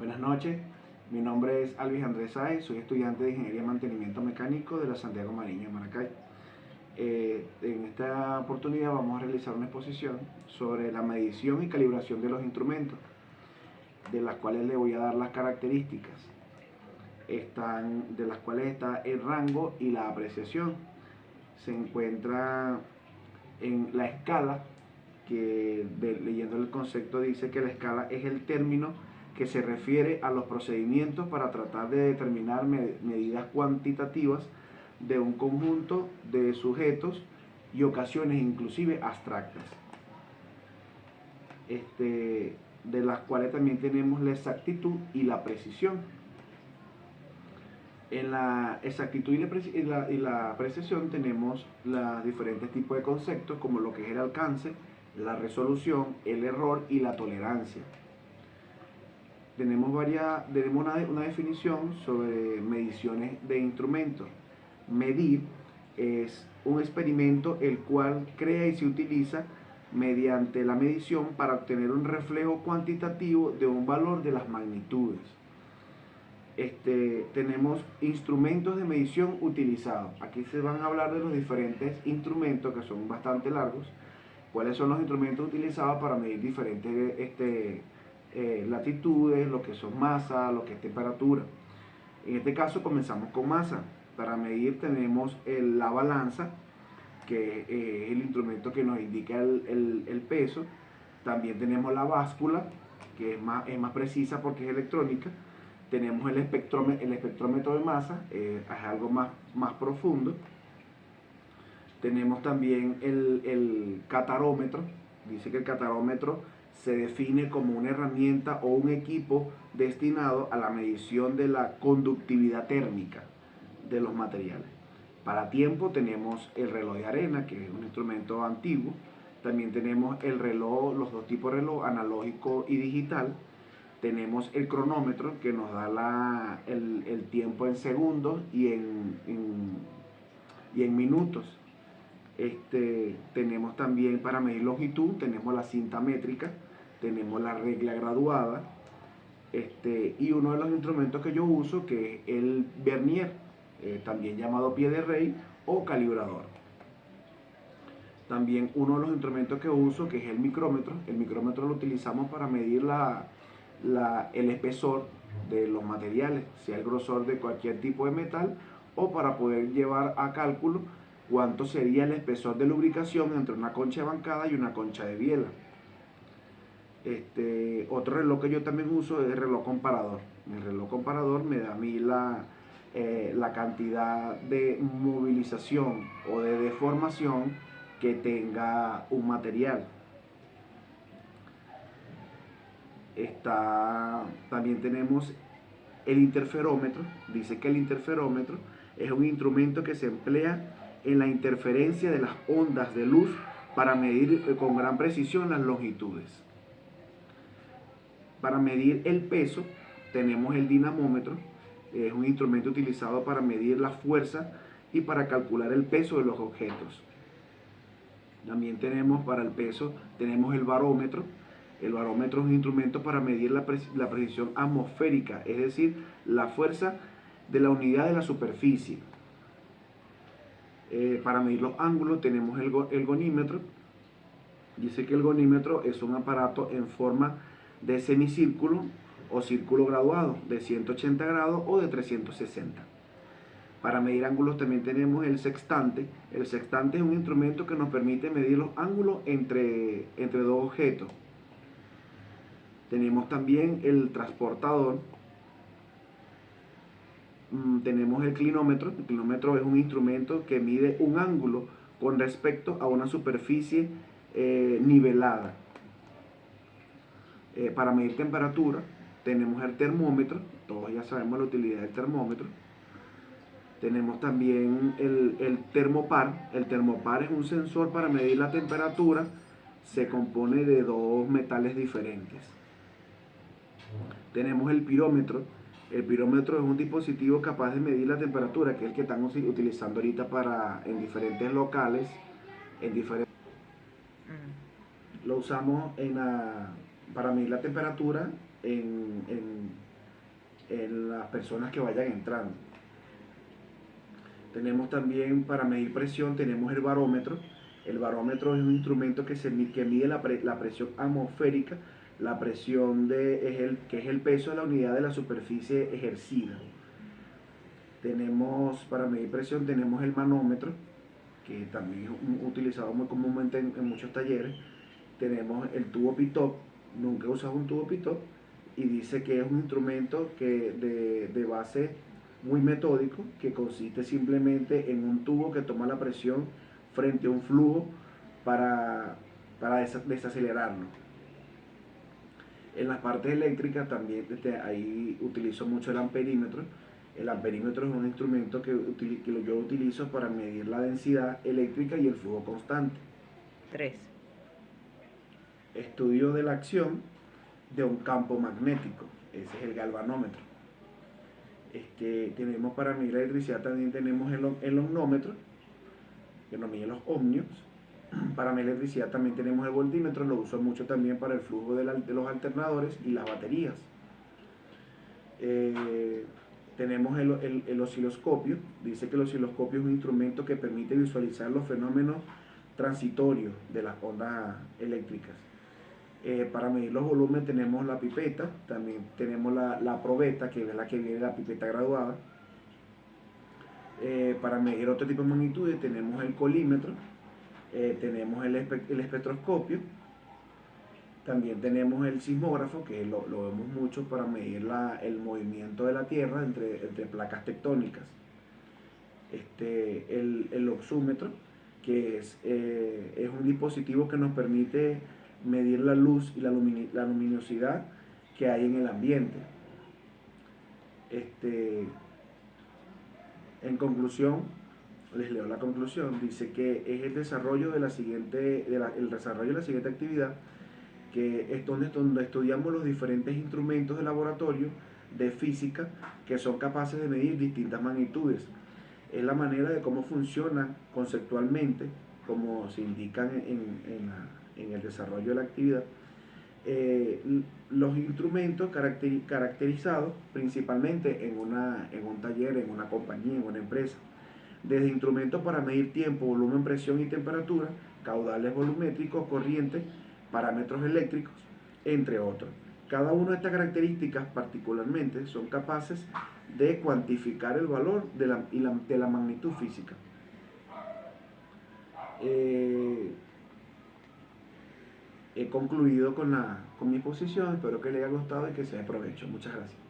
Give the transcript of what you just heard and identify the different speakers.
Speaker 1: Buenas noches, mi nombre es Alvis Andrés Sáez, soy estudiante de Ingeniería y Mantenimiento Mecánico de la Santiago Mariño, Maracay. En esta oportunidad vamos a realizar una exposición sobre la medición y calibración de los instrumentos, de las cuales le voy a dar las características, de las cuales está el rango y la apreciación. Se encuentra en la escala, leyendo el concepto dice que la escala es el término que se refiere a los procedimientos para tratar de determinar medidas cuantitativas de un conjunto de sujetos y ocasiones inclusive abstractas, de las cuales también tenemos la exactitud y la precisión. En la exactitud y la precisión tenemos los diferentes tipos de conceptos, como lo que es el alcance, la resolución, el error y la tolerancia. Tenemos una definición sobre mediciones de instrumentos. Medir es un experimento el cual crea y se utiliza mediante la medición para obtener un reflejo cuantitativo de un valor de las magnitudes. Tenemos instrumentos de medición utilizados. Aquí se van a hablar de los diferentes instrumentos, que son bastante largos. ¿Cuáles son los instrumentos utilizados para medir diferentes latitudes, lo que son masa, lo que es temperatura? En este caso comenzamos con masa. Para medir tenemos la balanza, que es el instrumento que nos indica el peso. También tenemos la báscula, que es más precisa porque es electrónica. Tenemos el espectrómetro de masa, es algo más profundo. Tenemos también el catarómetro. Dice que el catarómetro se define como una herramienta o un equipo destinado a la medición de la conductividad térmica de los materiales. Para tiempo tenemos el reloj de arena, que es un instrumento antiguo. También tenemos el reloj, los dos tipos de reloj, analógico y digital. Tenemos el cronómetro, que nos da el tiempo en segundos y en minutos. Tenemos también para medir longitud, tenemos la cinta métrica, tenemos la regla graduada, y uno de los instrumentos que yo uso, que es el vernier, también llamado pie de rey o calibrador. También uno de los instrumentos que uso, que es el micrómetro lo utilizamos para medir el espesor de los materiales, sea el grosor de cualquier tipo de metal, o para poder llevar a cálculo cuánto sería el espesor de lubricación entre una concha de bancada y una concha de biela. Otro reloj que yo también uso es el reloj comparador. El reloj comparador me da a mí la cantidad de movilización o de deformación que tenga un material. También tenemos el interferómetro. Dice que el interferómetro es un instrumento que se emplea en la interferencia de las ondas de luz para medir con gran precisión las longitudes. Para medir el peso tenemos el dinamómetro. Es un instrumento utilizado para medir la fuerza y para calcular el peso de los objetos. También tenemos para el peso, tenemos el barómetro. El barómetro es un instrumento para medir la precisión atmosférica, es decir, la fuerza de la unidad de la superficie. Para medir los ángulos tenemos el gonímetro. Dice que el gonímetro es un aparato en forma de semicírculo o círculo graduado de 180 grados o de 360. Para medir ángulos también tenemos el sextante. El sextante es un instrumento que nos permite medir los ángulos entre dos objetos. Tenemos también el transportador. Tenemos el clinómetro. El clinómetro es un instrumento que mide un ángulo con respecto a una superficie nivelada. Para medir temperatura tenemos el termómetro. Todos ya sabemos la utilidad del termómetro. Tenemos también el termopar. El termopar es un sensor para medir la temperatura. Se compone de dos metales diferentes. Tenemos el pirómetro. El pirómetro es un dispositivo capaz de medir la temperatura, que es el que están utilizando ahorita en diferentes locales. Lo usamos para medir la temperatura las personas que vayan entrando. Tenemos también para medir presión, tenemos el barómetro. El barómetro es un instrumento que mide la presión atmosférica, la presión que es el peso de la unidad de la superficie ejercida. Tenemos, para medir presión, tenemos el manómetro, que también es utilizado muy comúnmente en muchos talleres. Tenemos el tubo Pitop, nunca he usado un tubo Pitop, y dice que es un instrumento de base muy metódico, que consiste simplemente en un tubo que toma la presión frente a un flujo para desacelerarlo. En las partes eléctricas también ahí utilizo mucho el amperímetro. El amperímetro es un instrumento que yo utilizo para medir la densidad eléctrica y el flujo constante.
Speaker 2: 3.
Speaker 1: Estudio de la acción de un campo magnético. Ese es el galvanómetro. Tenemos para medir la electricidad, también tenemos el ohmómetro, que nos mide los ohmios. Para medir la electricidad también tenemos el voltímetro, lo uso mucho también para el flujo de los alternadores y las baterías. Tenemos el osciloscopio. Dice que el osciloscopio es un instrumento que permite visualizar los fenómenos transitorios de las ondas eléctricas. Para medir los volúmenes tenemos la pipeta, también tenemos la probeta, que es la que viene la pipeta graduada. Para medir otro tipo de magnitudes tenemos el colímetro, tenemos el espectroscopio, también tenemos el sismógrafo, que lo vemos mucho para medir el movimiento de la Tierra entre placas tectónicas. El oxímetro, que es un dispositivo que nos permite medir la luz y la luminosidad que hay en el ambiente. En conclusión, les leo la conclusión. Dice que es el desarrollo de la siguiente actividad, que es donde estudiamos los diferentes instrumentos de laboratorio de física que son capaces de medir distintas magnitudes. Es la manera de cómo funciona conceptualmente, como se indican en el desarrollo de la actividad, los instrumentos caracterizados principalmente en un taller, en una compañía, en una empresa. Desde instrumentos para medir tiempo, volumen, presión y temperatura, caudales volumétricos, corrientes, parámetros eléctricos, entre otros. Cada una de estas características particularmente son capaces de cuantificar el valor de la magnitud física. He concluido con mi exposición, espero que les haya gustado y que sea de provecho. Muchas gracias.